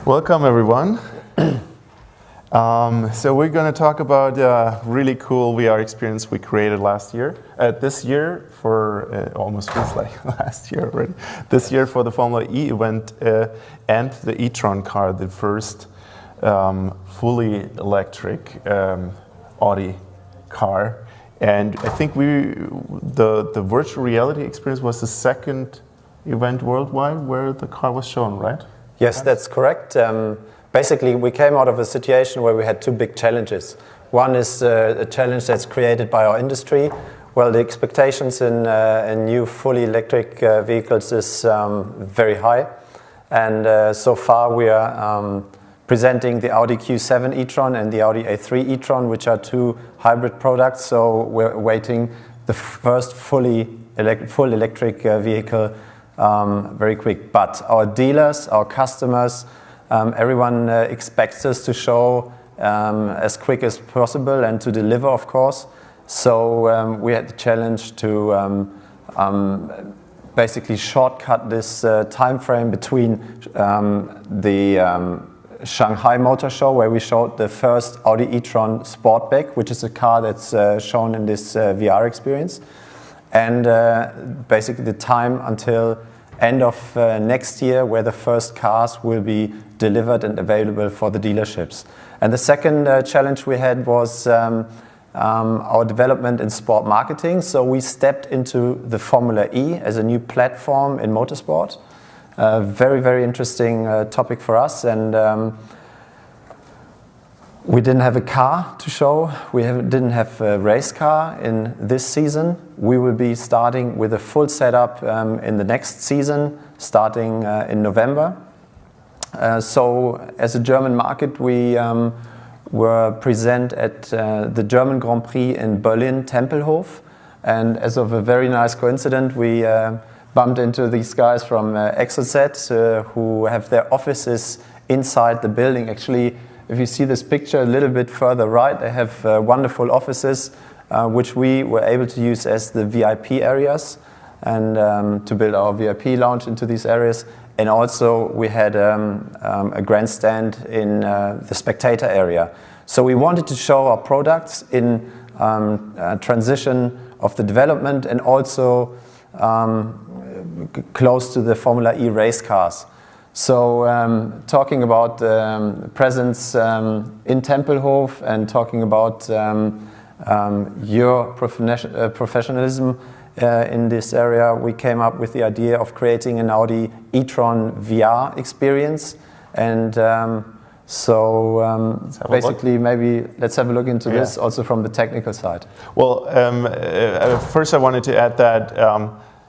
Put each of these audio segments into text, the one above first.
Welcome everyone. So we're going to talk about a really cool VR experience we created this year for almost feels like last year already. This year for the Formula E event and the e-tron car, the first fully electric Audi car. And I think the virtual reality experience was the second event worldwide where the car was shown, right? Yes, that's correct. Basically, we came out of a situation where we had two big challenges. One is a challenge that's created by our industry. Well, the expectations in new fully electric vehicles is very high. And so far we are presenting the Audi Q7 e-tron and the Audi A3 e-tron, which are two hybrid products. So we're awaiting the first full electric vehicle very quick. But our dealers, our customers, everyone expects us to show as quick as possible and to deliver, of course. So we had the challenge to basically shortcut this time frame between the Shanghai Motor Show, where we showed the first Audi e-tron Sportback, which is a car that's shown in this VR experience, and basically the time until end of next year, where the first cars will be delivered and available for the dealerships. And the second challenge we had was our development in sport marketing. So we stepped into the Formula E as a new platform in motorsport. Very, very interesting topic for us. And we didn't have a car to show. We didn't have a race car in this season. We will be starting with a full setup in the next season, starting in November. So as a German market, we were present at the German Grand Prix in Berlin, Tempelhof. And as of a very nice coincidence, we bumped into these guys from Exozet who have their offices inside the building. Actually, if you see this picture a little bit further right, they have wonderful offices which we were able to use as the VIP areas and to build our VIP lounge into these areas. And also we had a grandstand in the spectator area. So we wanted to show our products in transition of the development and also close to the Formula E race cars. So talking about presence in Tempelhof and talking about your professionalism in this area, we came up with the idea of creating an Audi e-tron VR experience. And basically maybe let's have a look into this also from the technical side. Well, first I wanted to add that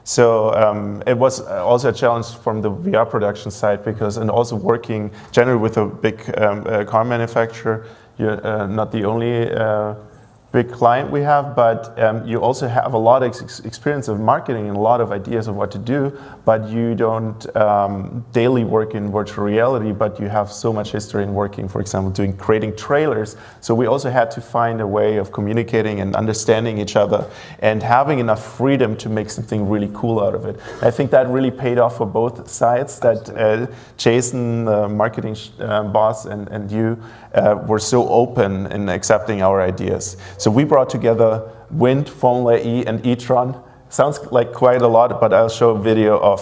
it was also a challenge from the VR production side because, and also working generally with a big car manufacturer, you're not the only big client we have, but you also have a lot of experience of marketing and a lot of ideas of what to do, but you don't daily work in virtual reality, but you have so much history in working, for example, creating trailers. So we also had to find a way of communicating and understanding each other and having enough freedom to make something really cool out of it. I think that really paid off for both sides, that Jason, the marketing boss, and you were so open in accepting our ideas. So we brought together Wind, Formula E, and e-tron. Sounds like quite a lot, but I'll show a video of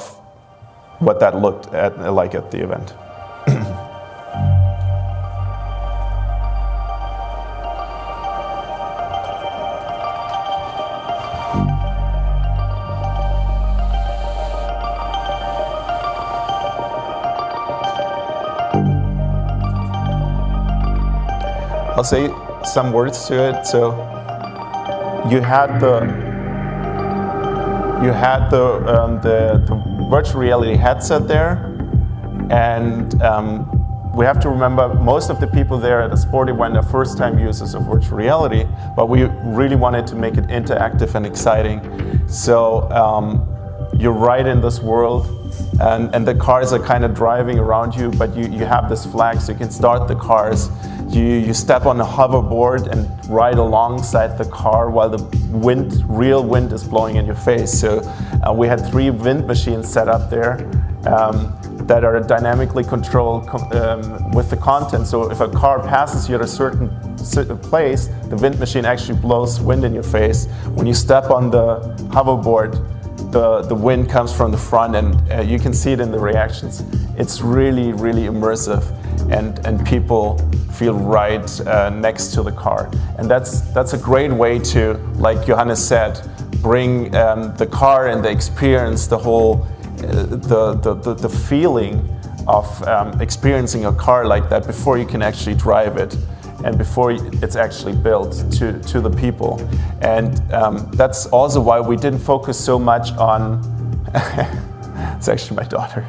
what that looked like at the event. I'll say some words to it. So you had the virtual reality headset there, and we have to remember most of the people there at a sport event are first-time users of virtual reality, but we really wanted to make it interactive and exciting. So you're right in this world, and the cars are kind of driving around you, but you have this flag so you can start the cars. You step on a hoverboard and ride alongside the car while the real wind is blowing in your face. So we had 3 wind machines set up there. that are dynamically controlled with the content. So if a car passes you at a certain place, the wind machine actually blows wind in your face. When you step on the hoverboard, the wind comes from the front, and you can see it in the reactions. It's really, really immersive, and people feel right next to the car. And that's a great way to, like Johannes said, bring the car and the experience, the whole, the feeling of experiencing a car like that before you can actually drive it, and before it's actually built to the people. And that's also why we didn't focus so much on, it's actually my daughter.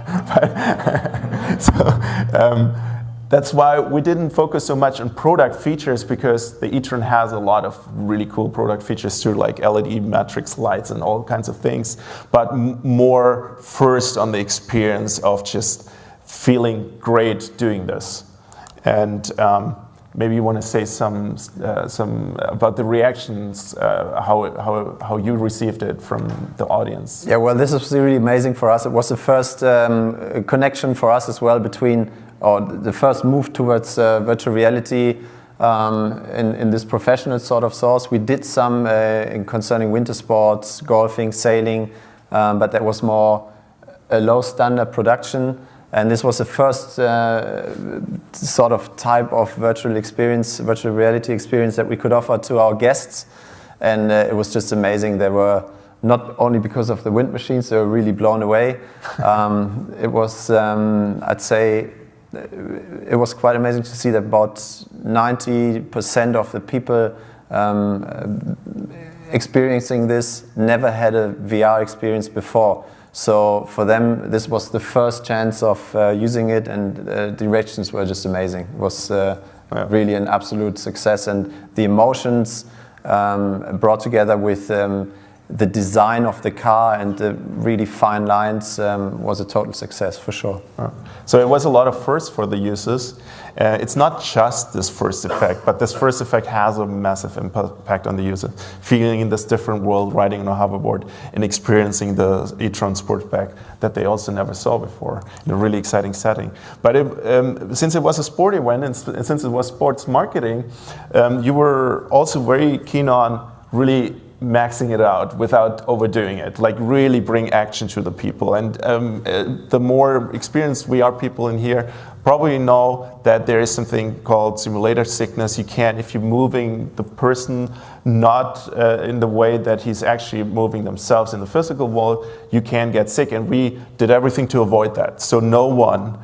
That's why we didn't focus so much on product features, because the e-tron has a lot of really cool product features too, like LED matrix lights and all kinds of things, but more first on the experience of just feeling great doing this. And maybe you want to say some about the reactions, how you received it from the audience. Yeah, well, this was really amazing for us. It was the first connection for us as well between, or the first move towards virtual reality in this professional sort of source. We did some concerning winter sports, golfing, sailing, but that was more a low standard production. And this was the first sort of type of virtual reality experience that we could offer to our guests. And it was just amazing. They were, not only because of the wind machines, they were really blown away. It was, I'd say, it was quite amazing to see that about 90% of the people experiencing this never had a VR experience before. So for them, this was the first chance of using it, and the reactions were just amazing. It was really an absolute success, and the emotions brought together with the design of the car and the really fine lines was a total success for sure. So it was a lot of firsts for the users. It's not just this first effect, but this first effect has a massive impact on the user. Feeling in this different world, riding on a hoverboard, and experiencing the e-tron Sportback that they also never saw before in a really exciting setting. But since it was a sport event and since it was sports marketing, you were also very keen on really maxing it out without overdoing it, like really bring action to the people. And the more experienced VR people in here probably know that there is something called simulator sickness. You can't, if you're moving the person not in the way that he's actually moving themselves in the physical world, you can get sick. And we did everything to avoid that. So no one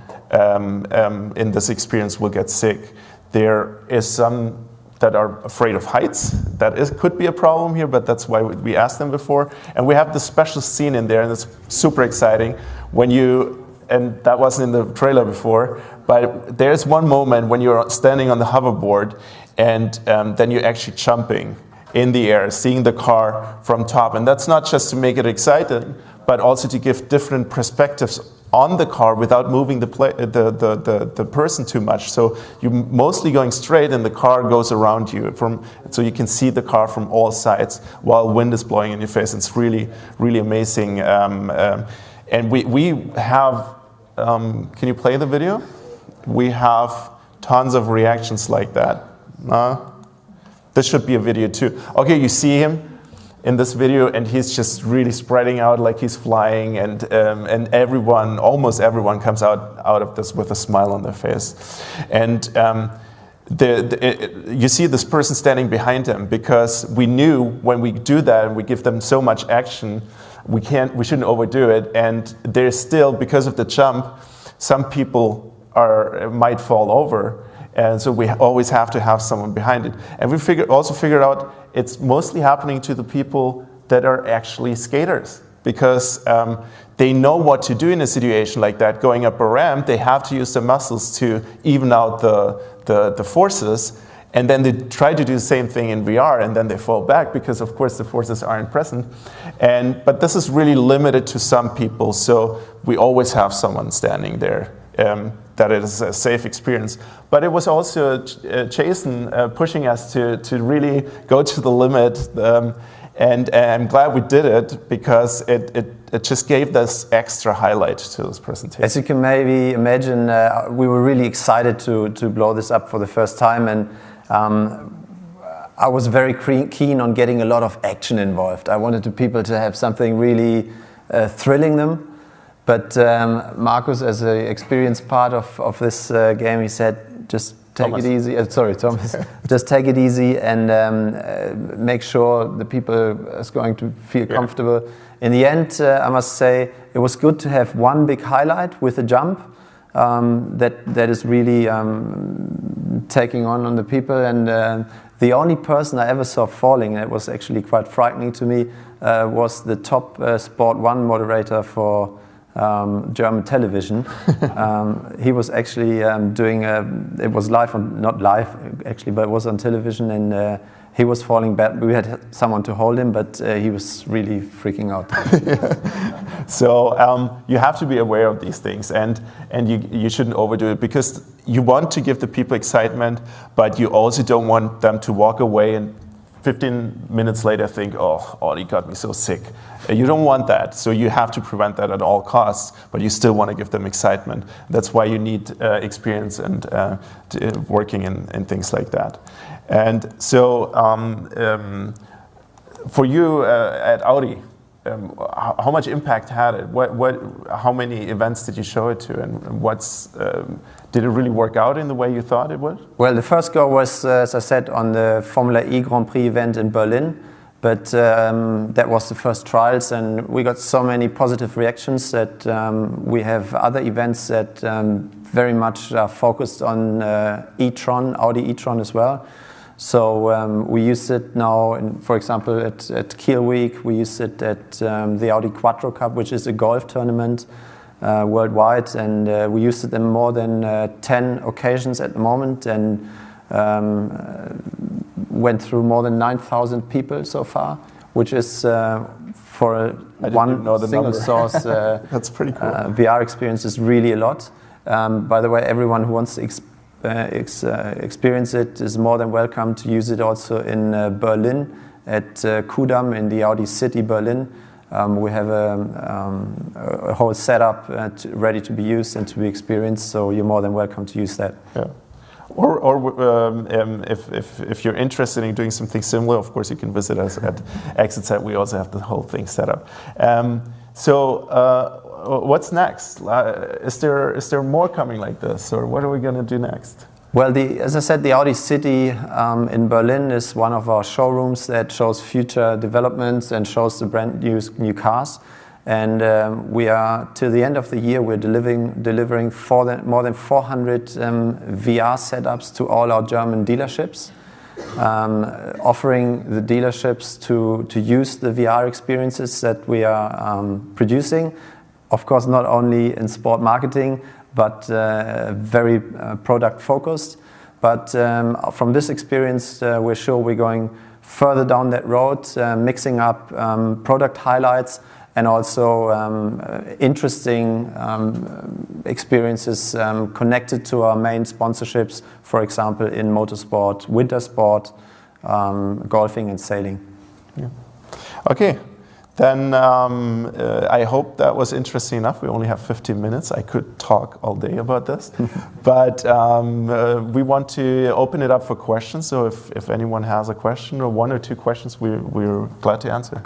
in this experience will get sick. There is some that are afraid of heights. That could be a problem here, but that's why we asked them before. And we have this special scene in there, and it's super exciting when you, and that wasn't in the trailer before, but there's one moment when you're standing on the hoverboard and then you're actually jumping in the air, seeing the car from top. And that's not just to make it exciting, but also to give different perspectives on the car without moving the person too much. So you're mostly going straight and the car goes around you, so you can see the car from all sides while wind is blowing in your face. It's really, really amazing. And we have, can you play the video? We have tons of reactions like that. This should be a video too. Okay, you see him in this video, and he's just really spreading out like he's flying, and everyone, almost everyone, comes out of this with a smile on their face. And you see this person standing behind him, because we knew when we do that and we give them so much action, we shouldn't overdo it. And there's still, because of the jump, some people might fall over. And so we always have to have someone behind it. And we also figured out it's mostly happening to the people that are actually skaters, because they know what to do in a situation like that. Going up a ramp, they have to use their muscles to even out the forces. And then they try to do the same thing in VR, and then they fall back because, of course, the forces aren't present. But this is really limited to some people, so we always have someone standing there. That it is a safe experience. But it was also Jason pushing us to really go to the limit. And I'm glad we did it because it just gave this extra highlight to this presentation. As you can maybe imagine, we were really excited to blow this up for the first time, and I was very keen on getting a lot of action involved. I wanted the people to have something really thrilling them. But Markus, as an experienced part of this game, he said, just take it easy. Sorry, Thomas. Just take it easy and make sure the people is going to feel comfortable. In the end, I must say, it was good to have one big highlight with a jump that is really taking on the people. And the only person I ever saw falling, and it was actually quite frightening to me, was the top Sport 1 moderator for German television. He was actually doing it was live on, not live actually, but it was on television, and he was falling bad. We had someone to hold him, but he was really freaking out. So you have to be aware of these things, and you shouldn't overdo it, because you want to give the people excitement, but you also don't want them to walk away and 15 minutes later think, oh, Audi got me so sick. You don't want that, so you have to prevent that at all costs, but you still want to give them excitement. That's why you need experience and working in things like that. And so for you at Audi, how much impact had it? How many events did you show it to, and did it really work out in the way you thought it would? Well, the first go was, as I said, on the Formula E Grand Prix event in Berlin, but that was the first trials, and we got so many positive reactions that we have other events that very much are focused on e-tron, Audi e-tron as well. So we use it now, for example, at Kiel Week. We use it at the Audi Quattro Cup, which is a golf tournament worldwide, and we use it in more than 10 occasions at the moment, and went through more than 9,000 people so far, which is for one single source that's pretty cool. VR experience is really a lot. By the way, everyone who wants to experience it is more than welcome to use it also in Berlin at Kudamm in the Audi City Berlin. We have a whole setup ready to be used and to be experienced, so you're more than welcome to use that. Yeah. Or if you're interested in doing something similar, of course you can visit us at Exozet. We also have the whole thing set up. What's next? Is there more coming like this, or what are we going to do next? Well, as I said, the Audi City in Berlin is one of our showrooms that shows future developments and shows the brand new cars. And we are, till the end of the year, we're delivering more than 400 VR setups to all our German dealerships, offering the dealerships to use the VR experiences that we are producing. Of course, not only in sport marketing, but very product focused. But from this experience, we're sure we're going further down that road, mixing up product highlights and also interesting experiences connected to our main sponsorships, for example, in motorsport, winter sport, golfing and sailing. Yeah. Okay. Then I hope that was interesting enough. We only have 15 minutes. I could talk all day about this. But we want to open it up for questions. So if anyone has a question or one or two questions, we're glad to answer.